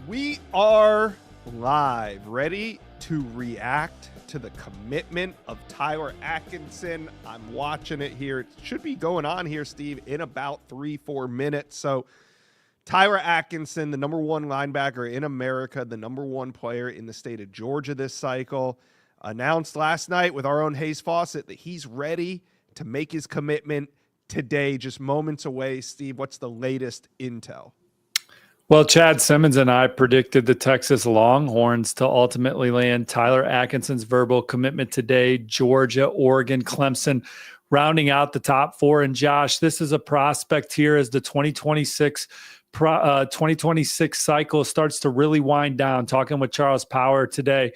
We are live, ready to react to the commitment of Tyler Atkinson. I'm watching it here. It should be going on here, Steve, in about 3-4 minutes. So Tyler Atkinson, the number one linebacker in America, the number one player in the state of Georgia this cycle, announced last night with our own Hayes Fawcett that he's ready to make his commitment today, just moments away. Steve, what's the latest intel? Well, Chad Simmons and I predicted the Texas Longhorns to ultimately land Tyler Atkinson's verbal commitment today. Georgia, Oregon, Clemson, rounding out the top four. And Josh, this is a prospect here as the 2026 cycle starts to really wind down. Talking with Charles Power today,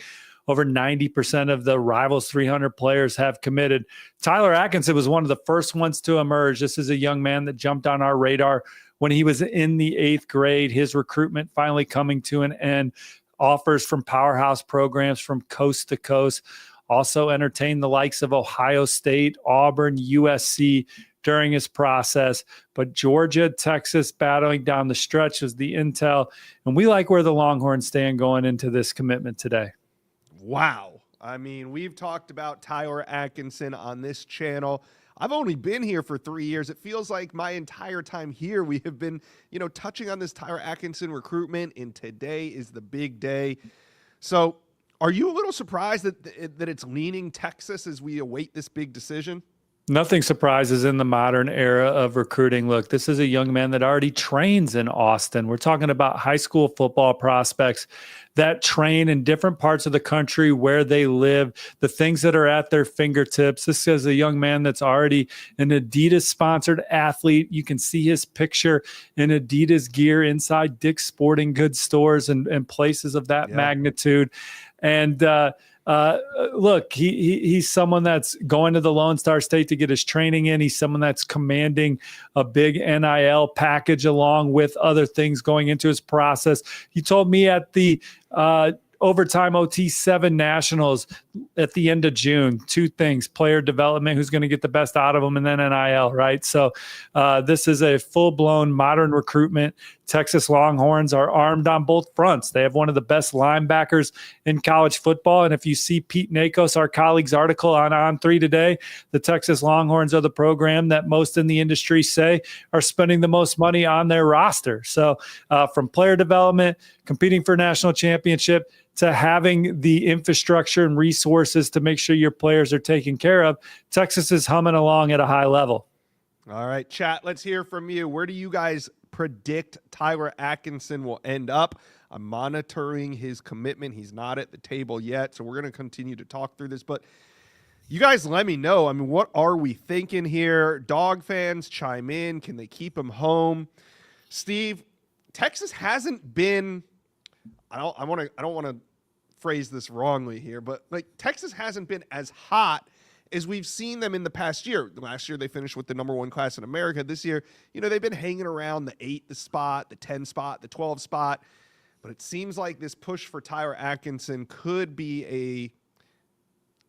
over 90% of the Rivals 300 players have committed. Tyler Atkinson was one of the first ones to emerge. This is a young man that jumped on our radar when he was in the 8th grade. His recruitment finally coming to an end. Offers from powerhouse programs from coast to coast. Also entertained the likes of Ohio State, Auburn, USC during his process. But Georgia, Texas battling down the stretch is the intel. And we like where the Longhorns stand going into this commitment today. Wow. I mean, we've talked about Tyler Atkinson on this channel. I've only been here for 3 years. It feels like my entire time here we have been, touching on this Tyler Atkinson recruitment, and today is the big day. So are you a little surprised that it's leaning Texas as we await this big decision? Nothing surprises in the modern era of recruiting. Look, this is a young man that already trains in Austin. We're talking about high school football prospects that train in different parts of the country where they live, the things that are at their fingertips. This is a young man that's already an Adidas-sponsored athlete. You can see his picture in Adidas gear inside Dick's Sporting Goods stores and places of that magnitude. And look, he's someone that's going to the Lone Star State to get his training in. He's someone that's commanding a big NIL package along with other things going into his process. He told me at the Overtime OT7 Nationals at the end of June, two things: player development, who's going to get the best out of them, and then NIL, right? So this is a full-blown modern recruitment. Texas Longhorns are armed on both fronts. They have one of the best linebackers in college football. And if you see Pete Nakos, our colleague's article on On3 today, the Texas Longhorns are the program that most in the industry say are spending the most money on their roster. So from player development, competing for a national championship, to having the infrastructure and resources to make sure your players are taken care of, Texas is humming along at a high level. All right, chat, let's hear from you. Where do you guys predict Tyler Atkinson will end up? I'm monitoring his commitment. He's not at the table yet, so we're going to continue to talk through this. But you guys let me know. I mean, what are we thinking here? Dog fans chime in. Can they keep him home? Steve, Texas hasn't been – I don't want to phrase this wrongly here, but Texas hasn't been as hot as we've seen them in the past year. Last year, they finished with the number one class in America. This year, they've been hanging around the 8 spot, the 10 spot, the 12 spot. But it seems like this push for Tyler Atkinson could be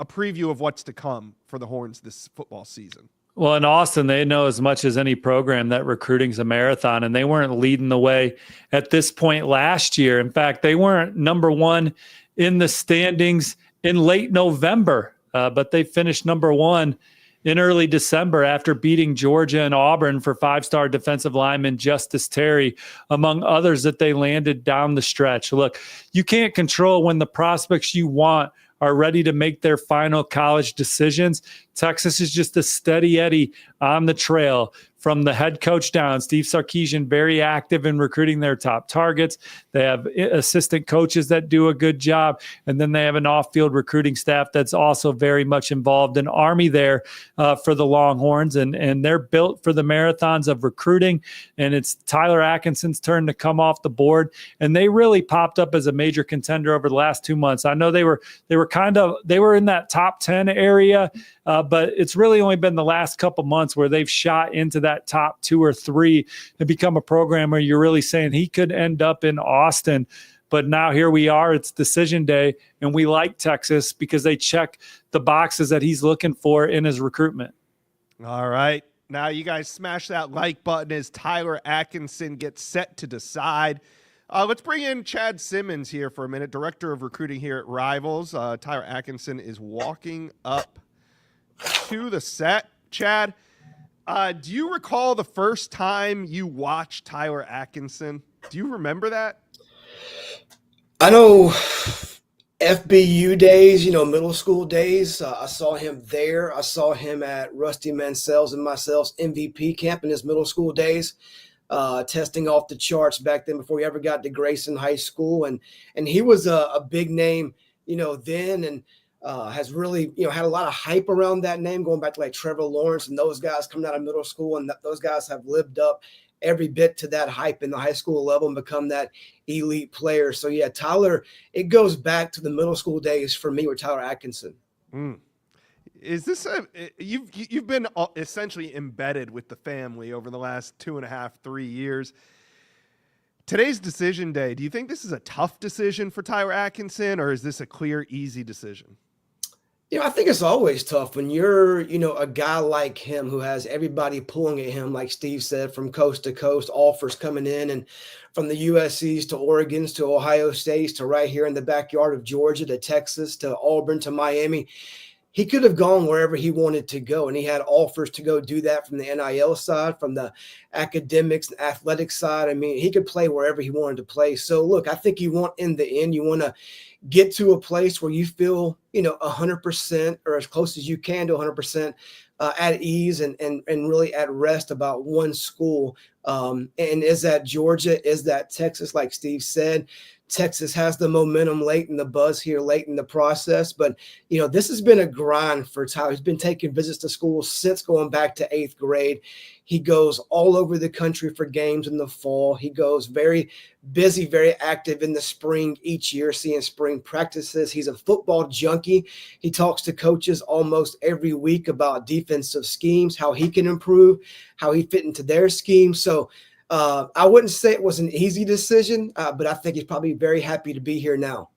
a preview of what's to come for the Horns this football season. Well, in Austin, they know as much as any program that recruiting's a marathon, and they weren't leading the way at this point last year. In fact, they weren't number one in the standings in late November, but they finished number one in early December after beating Georgia and Auburn for 5-star defensive lineman Justice Terry, among others that they landed down the stretch. Look, you can't control when the prospects you want are ready to make their final college decisions. Texas is just a steady Eddie on the trail from the head coach down. Steve Sarkisian, very active in recruiting their top targets. They have assistant coaches that do a good job. And then they have an off-field recruiting staff that's also very much involved. An army there for the Longhorns. And they're built for the marathons of recruiting. And it's Tyler Atkinson's turn to come off the board. And they really popped up as a major contender over the last 2 months. I know they were in that top 10 area, but it's really only been the last couple months where they've shot into that top 2 or 3 and become a program where you're really saying he could end up in Austin. But now here we are, it's decision day, and we like Texas because they check the boxes that he's looking for in his recruitment. All right. Now you guys smash that like button as Tyler Atkinson gets set to decide. Let's bring in Chad Simmons here for a minute, director of recruiting here at Rivals. Tyler Atkinson is walking up to the set. Chad, do you recall the first time you watched Tyler Atkinson? Do you remember that? I know FBU days, middle school days. I saw him there. I saw him at Rusty Mansell's and myself's MVP camp in his middle school days, testing off the charts back then before he ever got to Grayson High School. And he was a big name, then, and has really, had a lot of hype around that name going back to like Trevor Lawrence and those guys coming out of middle school. And those guys have lived up every bit to that hype in the high school level and become that elite player. So yeah, Tyler, it goes back to the middle school days for me with Tyler Atkinson. Is this you've been essentially embedded with the family over the last 2.5, 3 years? Today's decision day, do you think this is a tough decision for Tyler Atkinson, or is this a clear, easy decision? I think it's always tough when you're, a guy like him who has everybody pulling at him, like Steve said, from coast to coast, offers coming in, and from the USCs to Oregons to Ohio States to right here in the backyard of Georgia to Texas to Auburn to Miami. He could have gone wherever he wanted to go, and he had offers to go do that from the NIL side, from the academics and athletic side. I mean, he could play wherever he wanted to play. So, look, I think you want, in the end, you want to get to a place where you feel, 100% or as close as you can to 100% at ease and really at rest about one school. And is that Georgia? Is that Texas? Like Steve said, Texas has the momentum late in the buzz here, late in the process. But, this has been a grind for Tyler. He's been taking visits to schools since going back to 8th grade. He goes all over the country for games in the fall. He goes very busy, very active in the spring each year, seeing spring practices. He's a football junkie. He talks to coaches almost every week about defensive schemes, how he can improve, how he fit into their scheme. So I wouldn't say it was an easy decision, but I think he's probably very happy to be here now.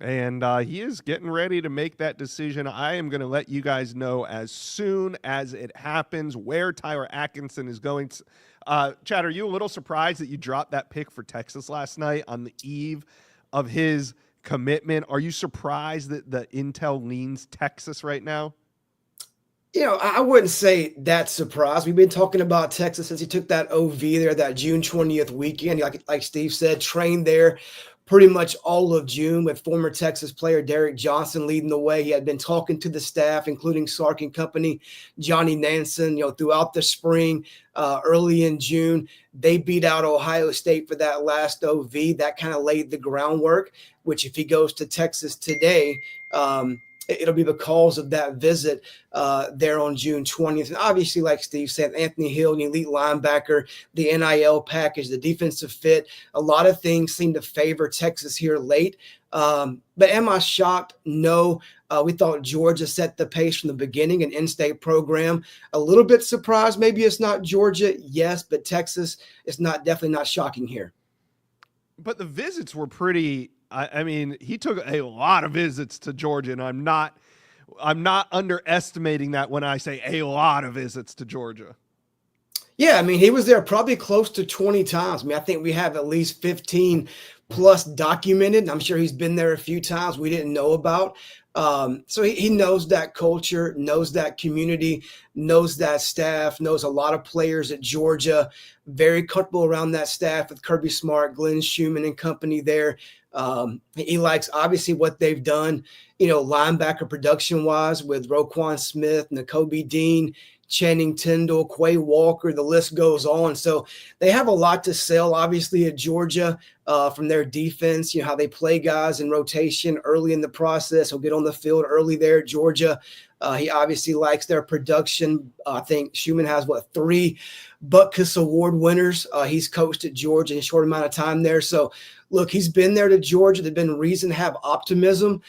And he is getting ready to make that decision. I am going to let you guys know as soon as it happens where Tyler Atkinson is going. Chad, are you a little surprised that you dropped that pick for Texas last night on the eve of his commitment? Are you surprised that the intel leans Texas right now? I wouldn't say that surprised. We've been talking about Texas since he took that OV there, that June 20th weekend. Like Steve said, trained there pretty much all of June with former Texas player Derek Johnson leading the way. He had been talking to the staff, including Sark and company, Johnny Nansen, throughout the spring, early in June. They beat out Ohio State for that last OV. That kind of laid the groundwork, which if he goes to Texas today, it'll be because of that visit there on June 20th. And obviously, like Steve said, Anthony Hill, an elite linebacker, the NIL package, the defensive fit, a lot of things seem to favor Texas here late. But am I shocked? No. We thought Georgia set the pace from the beginning, an in-state program. A little bit surprised. Maybe it's not Georgia. Yes, but Texas is definitely not shocking here. But the visits were pretty. I mean, he took a lot of visits to Georgia, and I'm not underestimating that when I say a lot of visits to Georgia. Yeah, I mean, he was there probably close to 20 times. I mean, I think we have at least 15 plus documented. I'm sure he's been there a few times we didn't know about. So he knows that culture, knows that community, knows that staff, knows a lot of players at Georgia, very comfortable around that staff with Kirby Smart, Glenn Schumann and company there. He likes obviously what they've done, linebacker production wise with Roquan Smith, Nakobe Dean, Channing Tindall, Quay Walker, the list goes on. So they have a lot to sell, obviously, at Georgia from their defense, how they play guys in rotation early in the process. He'll get on the field early there at Georgia. He obviously likes their production. I think Schumann has, 3 Butkus Award winners. He's coached at Georgia in a short amount of time there. So, look, he's been there to Georgia. There's been reason to have optimism.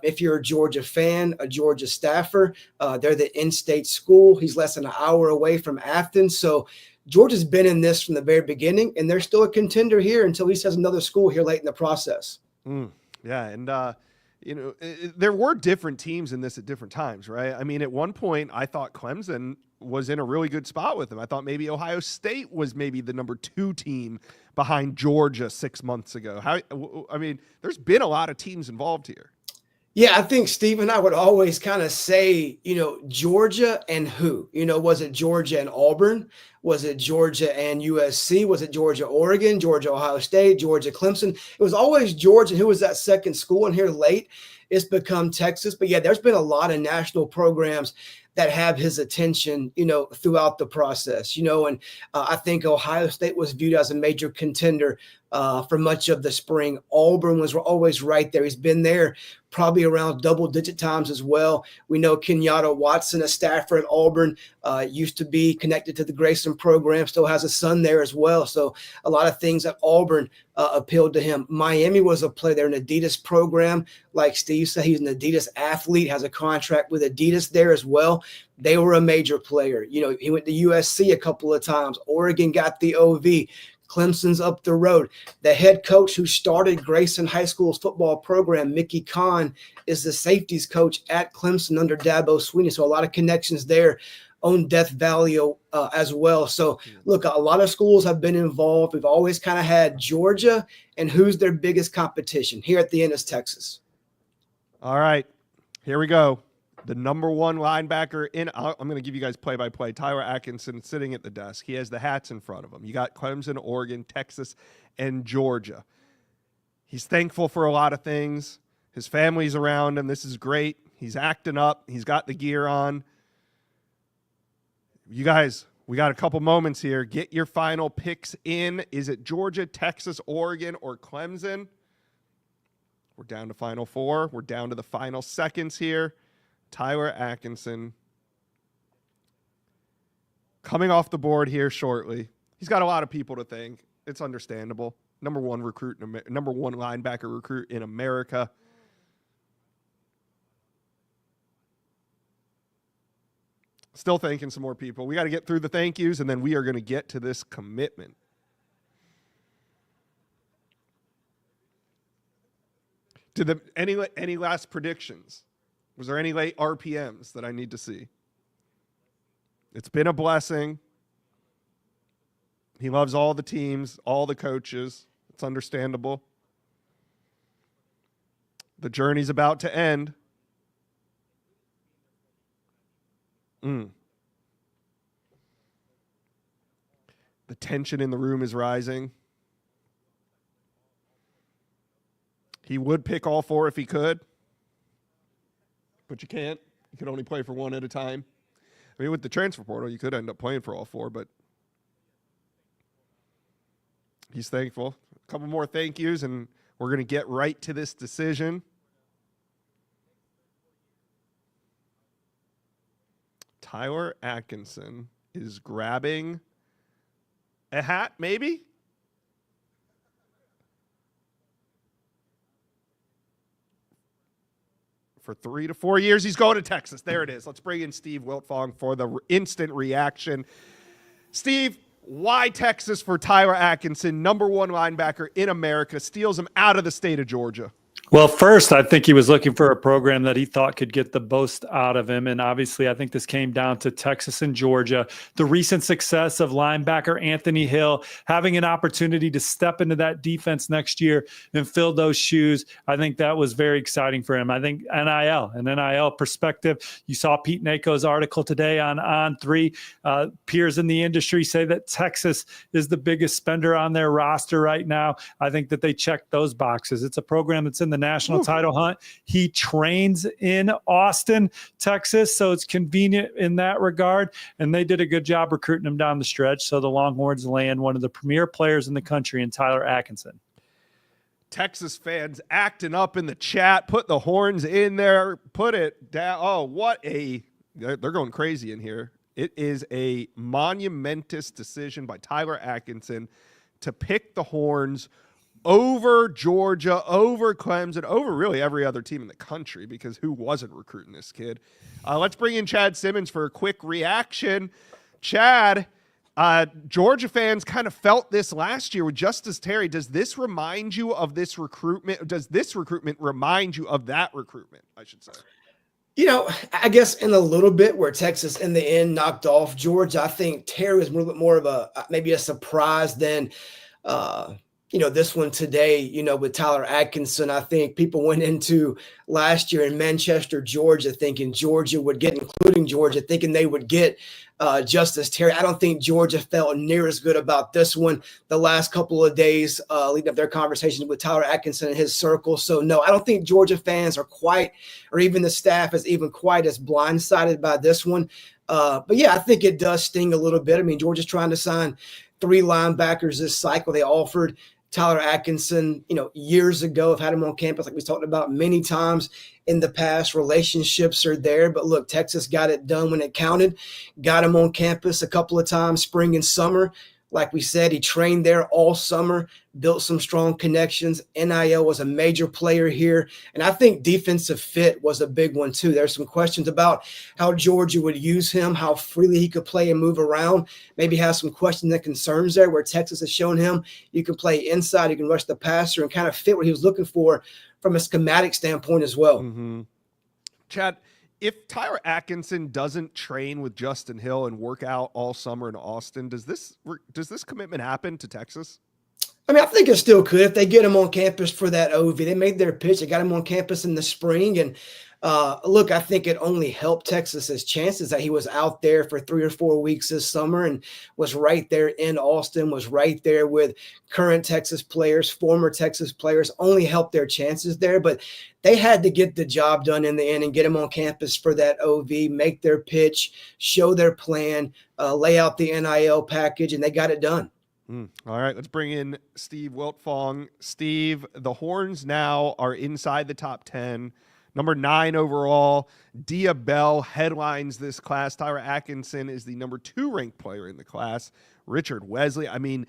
If you're a Georgia fan, a Georgia staffer, they're the in-state school. He's less than an hour away from Athens. So Georgia's been in this from the very beginning, and they're still a contender here until he says another school here late in the process. Yeah, and there were different teams in this at different times, right? I mean, at one point, I thought Clemson was in a really good spot with them. I thought maybe Ohio State was maybe the number 2 team behind Georgia 6 months ago. I mean, there's been a lot of teams involved here. Yeah, I think Steve and I would always kind of say, Georgia and who? Was it Georgia and Auburn? Was it Georgia and USC? Was it Georgia, Oregon, Georgia, Ohio State, Georgia, Clemson? It was always Georgia. Who was that second school? And here late, it's become Texas. But yeah, there's been a lot of national programs that have his attention, throughout the process, and I think Ohio State was viewed as a major contender for much of the spring. Auburn was always right there. He's been there probably around double-digit times as well. We know Kenyatta Watson, a staffer at Auburn, used to be connected to the Grayson program, still has a son there as well. So a lot of things at Auburn appealed to him. Miami was a player there, an Adidas program. Like Steve said, he's an Adidas athlete, has a contract with Adidas there as well. They were a major player. He went to USC a couple of times. Oregon got the OV. Clemson's up the road. The head coach who started Grayson High School's football program, Mickey Kahn, is the safeties coach at Clemson under Dabo Swinney. So a lot of connections there on Death Valley as well. So look, a lot of schools have been involved. We've always kind of had Georgia, and who's their biggest competition? Here at the end is Texas. All right, here we go. The number 1 linebacker I'm going to give you guys play-by-play. Tyler Atkinson sitting at the desk. He has the hats in front of him. You got Clemson, Oregon, Texas, and Georgia. He's thankful for a lot of things. His family's around him. This is great. He's acting up. He's got the gear on. You guys, we got a couple moments here. Get your final picks in. Is it Georgia, Texas, Oregon, or Clemson? We're down to final 4. We're down to the final seconds here. Tyler Atkinson coming off the board here shortly. He's got a lot of people to thank. It's understandable. Number 1 linebacker recruit in America. Still thanking some more people. We got to get through the thank yous, and then we are going to get to this commitment. Any last predictions? Was there any late RPMs that I need to see? It's been a blessing. He loves all the teams, all the coaches. It's understandable. The journey's about to end. The tension in the room is rising. He would pick all 4 if he could. But you can't. You can only play for 1 at a time. I mean, with the transfer portal, you could end up playing for all 4, but he's thankful. A couple more thank yous, and we're going to get right to this decision. Tyler Atkinson is grabbing a hat, maybe? For 3 to 4 years, he's going to Texas. There it is. Let's bring in Steve Wiltfong for the instant reaction. Steve, why Texas for Tyler Atkinson, number 1 linebacker in America, steals him out of the state of Georgia? Well, first, I think he was looking for a program that he thought could get the most out of him. And obviously, I think this came down to Texas and Georgia. The recent success of linebacker Anthony Hill having an opportunity to step into that defense next year and fill those shoes, I think that was very exciting for him. I think NIL perspective, you saw Pete Nako's article today on On3. Peers in the industry say that Texas is the biggest spender on their roster right now. I think that they checked those boxes. It's a program that's in the national title hunt. He trains in Austin, Texas, so it's convenient in that regard. And they did a good job recruiting him down the stretch. So the Longhorns land one of the premier players in the country in Tyler Atkinson. Texas fans acting up in the chat. Put the horns in there. Put it down. Oh, they're going crazy in here. It is a monumentous decision by Tyler Atkinson to pick the Horns over Georgia, over Clemson, over really every other team in the country, because who wasn't recruiting this kid? Let's bring in Chad Simmons for a quick reaction. Chad, Georgia fans kind of felt this last year with Justice Terry. Does this remind you of this recruitment? Does this recruitment remind you of that recruitment, I should say? I guess in a little bit where Texas in the end knocked off Georgia, I think Terry was a little bit more of maybe a surprise than, this one today, with Tyler Atkinson. I think people went into last year in Manchester, Georgia, thinking Georgia would get, including Georgia, thinking they would get Justice Terry. I don't think Georgia felt near as good about this one the last couple of days leading up their conversations with Tyler Atkinson and his circle. So, no, I don't think Georgia fans are quite, or even the staff is even quite as blindsided by this one. But, yeah, I think it does sting a little bit. I mean, Georgia's trying to sign 3 linebackers this cycle. They offered Tyler Atkinson, years ago. I've had him on campus, like we talked about many times in the past. Relationships are there. But look, Texas got it done when it counted. Got him on campus a couple of times, spring and summer. Like we said, he trained there all summer, built some strong connections. NIL was a major player here. And I think defensive fit was a big one, too. There's some questions about how Georgia would use him, how freely he could play and move around. Maybe have some questions and concerns there where Texas has shown him you can play inside, you can rush the passer and kind of fit what he was looking for from a schematic standpoint as well. Mm-hmm. Chad, if Tyler Atkinson doesn't train with Justin Hill and work out all summer in Austin, does this commitment happen to Texas? I mean, I think it still could if they get him on campus for that OV. They made their pitch. They got him on campus in the spring. And look, I think it only helped Texas's chances that he was out there for 3 or 4 weeks this summer and was right there in Austin, was right there with current Texas players, former Texas players, only helped their chances there. But they had to get the job done in the end and get him on campus for that OV, make their pitch, show their plan, lay out the NIL package, and they got it done. All right, let's bring in Steve Wiltfong. Steve, the Horns now are inside the top 10. Number 9 overall. Dia Bell headlines this class. Tyler Atkinson is the number 2 ranked player in the class. Richard Wesley. I mean,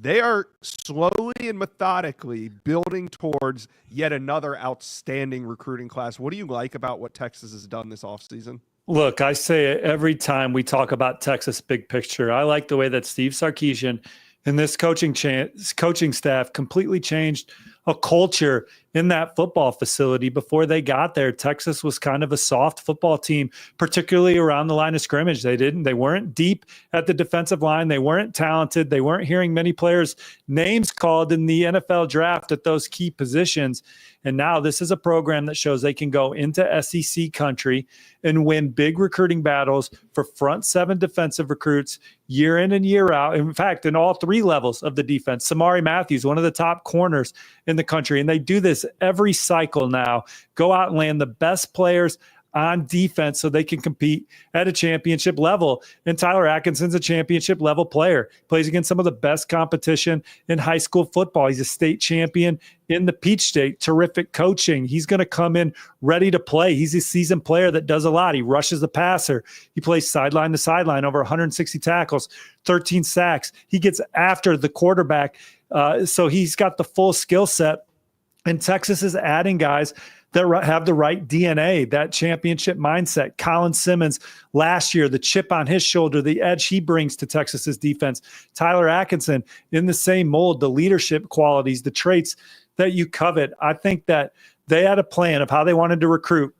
they are slowly and methodically building towards yet another outstanding recruiting class. What do you like about what Texas has done this offseason? Look, I say it every time we talk about Texas big picture. I like the way that Steve Sarkisian and this coaching staff completely changed a culture in that football facility. Before they got there, Texas was kind of a soft football team, particularly around the line of scrimmage. They weren't deep at the defensive line. They weren't talented. They weren't hearing many players' names called in the NFL draft at those key positions. And now this is a program that shows they can go into SEC country and win big recruiting battles for front 7 defensive recruits year in and year out. In fact, in all 3 levels of the defense, Samari Matthews, one of the top corners in the country. And they do this every cycle now. Go out and land the best players on defense so they can compete at a championship level. And Tyler Atkinson's a championship level player. Plays against some of the best competition in high school football. He's a state champion in the Peach State. Terrific coaching. He's going to come in ready to play. He's a seasoned player that does a lot. He rushes the passer. He plays sideline to sideline, over 160 tackles, 13 sacks. He gets after the quarterback. So he's got the full skill set. And Texas is adding guys that have the right DNA, that championship mindset. Colin Simmons last year, the chip on his shoulder, the edge he brings to Texas's defense. Tyler Atkinson in the same mold, the leadership qualities, the traits that you covet. I think that they had a plan of how they wanted to recruit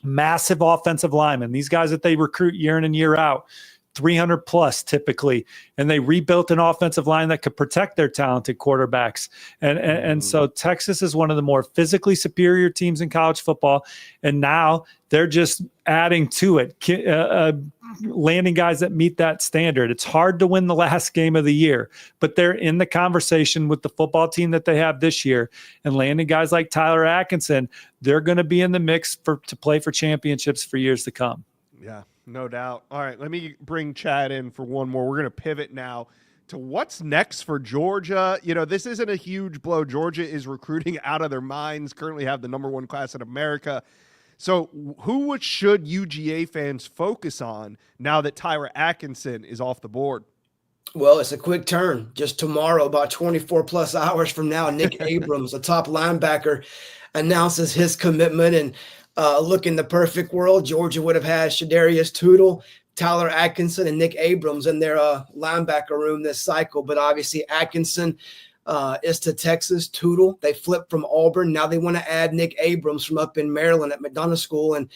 massive offensive linemen, these guys that they recruit year in and year out, 300 plus typically, and they rebuilt an offensive line that could protect their talented quarterbacks. And so Texas is one of the more physically superior teams in college football, and now they're just adding to it, landing guys that meet that standard. It's hard to win the last game of the year, but they're in the conversation with the football team that they have this year, and landing guys like Tyler Atkinson, they're going to be in the mix to play for championships for years to come. Yeah. No doubt. All right, let me bring Chad in for one more. We're going to pivot now to what's next for Georgia. This isn't a huge blow. Georgia is recruiting out of their minds, currently have the number 1 class in America. So who should UGA fans focus on now that Tyler Atkinson is off the board? Well, it's a quick turn. Just tomorrow, about 24 plus hours from now, Nick Abrams, a top linebacker, announces his commitment. And look, in the perfect world, Georgia would have had Shadarius Tootle Tyler Atkinson and Nick Abrams in their linebacker room this cycle. But obviously Atkinson is to Texas. Tootle, they flipped from Auburn. Now they want to add Nick Abrams from up in Maryland at McDonough School, and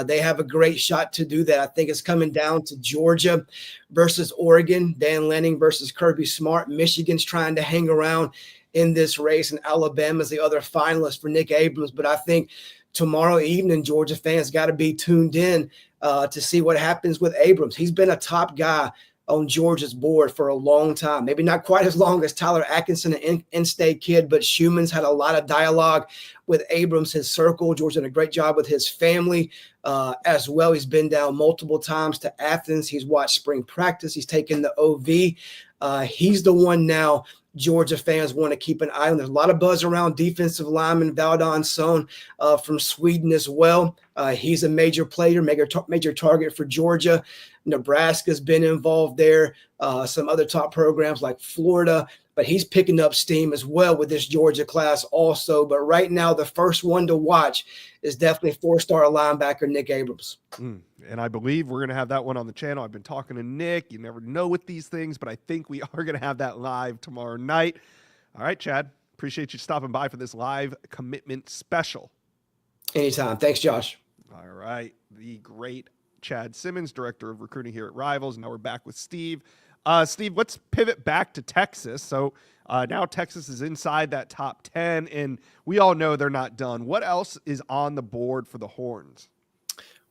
they have a great shot to do that. I think it's coming down to Georgia versus Oregon, Dan Lanning versus Kirby Smart. Michigan's trying to hang around in this race, and Alabama's the other finalist for Nick Abrams. But I think tomorrow evening, Georgia fans got to be tuned in to see what happens with Abrams. He's been a top guy on Georgia's board for a long time. Maybe not quite as long as Tyler Atkinson, an in-state kid, but Schumann's had a lot of dialogue with Abrams, his circle. George did a great job with his family as well. He's been down multiple times to Athens. He's watched spring practice. He's taken the OV. He's the one now Georgia fans want to keep an eye on. There's a lot of buzz around defensive lineman Valdon Sohn from Sweden as well. He's a major player, major target for Georgia. Nebraska's been involved there. Some other top programs like Florida, but he's picking up steam as well with this Georgia class also. But right now, the first one to watch is definitely four-star linebacker Nick Abrams. And I believe we're going to have that one on the channel. I've been talking to Nick. You never know with these things, but I think we are going to have that live tomorrow night. All right, Chad, appreciate you stopping by for this live commitment special. Anytime. Thanks, Josh. All right. The great Chad Simmons, director of recruiting here at Rivals. Now we're back with Steve. Steve, let's pivot back to Texas. So now Texas is inside that top 10, and we all know they're not done. What else is on the board for the Horns?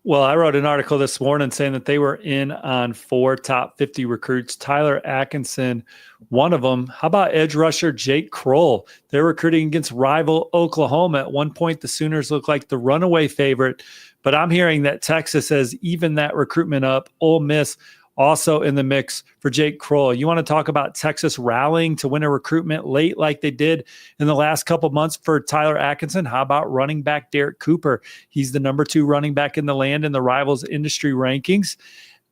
Well, I wrote an article this morning saying that they were in on 4 top 50 recruits. Tyler Atkinson, one of them. How about edge rusher Jake Kroll? They're recruiting against rival Oklahoma. At one point, the Sooners looked like the runaway favorite, but I'm hearing that Texas has evened that recruitment up. Ole Miss also in the mix for Jake Kroll. You want to talk about Texas rallying to win a recruitment late like they did in the last couple months for Tyler Atkinson? How about running back Derek Cooper? He's the number 2 running back in the land in the Rivals industry rankings.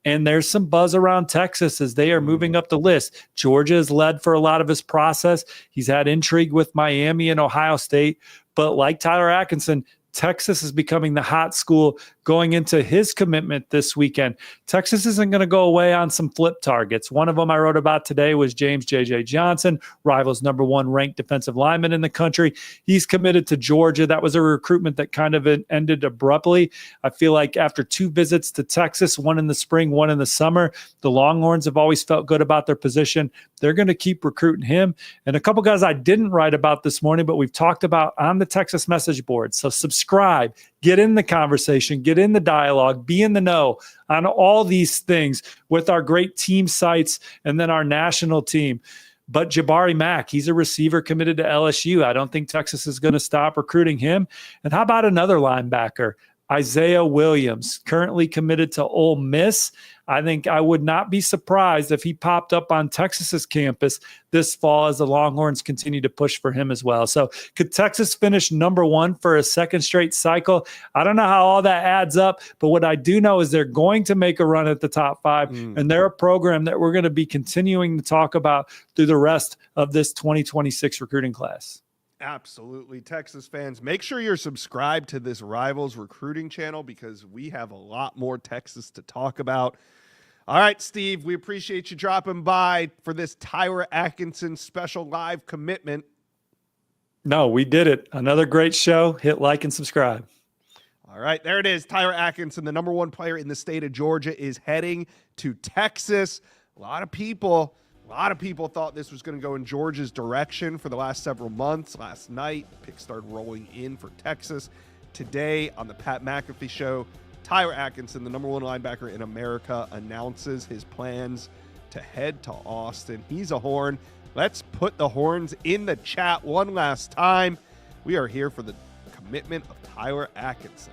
And there's some buzz around Texas as they are moving up the list. Georgia has led for a lot of his process. He's had intrigue with Miami and Ohio State. But like Tyler Atkinson, Texas is becoming the hot school going into his commitment this weekend. Texas isn't going to go away on some flip targets. One of them I wrote about today was James J.J. Johnson, Rivals number 1 ranked defensive lineman in the country. He's committed to Georgia. That was a recruitment that kind of ended abruptly. I feel like after 2 visits to Texas, one in the spring, one in the summer, the Longhorns have always felt good about their position. They're going to keep recruiting him. And a couple guys I didn't write about this morning, but we've talked about on the Texas message board. So subscribe, get in the conversation, get in the dialogue, be in the know on all these things with our great team sites and then our national team. But Jabari Mack, he's a receiver committed to LSU. I don't think Texas is going to stop recruiting him. And how about another linebacker, Isaiah Williams, currently committed to Ole Miss? I think I would not be surprised if he popped up on Texas's campus this fall as the Longhorns continue to push for him as well. So could Texas finish number 1 for a second straight cycle? I don't know how all that adds up, but what I do know is they're going to make a run at the top 5, and they're a program that we're going to be continuing to talk about through the rest of this 2026 recruiting class. Absolutely. Texas fans, make sure you're subscribed to this Rivals recruiting channel because we have a lot more Texas to talk about. All right, Steve, we appreciate you dropping by for this Tyler Atkinson special live commitment. No, we did it. Another great show. Hit like and subscribe. All right, there it is. Tyler Atkinson, the number 1 player in the state of Georgia, is heading to Texas. A lot of people thought this was going to go in Georgia's direction for the last several months. Last night, picks started rolling in for Texas. Today on the Pat McAfee Show, Tyler Atkinson, the number 1 linebacker in America, announces his plans to head to Austin. He's a Horn. Let's put the Horns in the chat one last time. We are here for the commitment of Tyler Atkinson.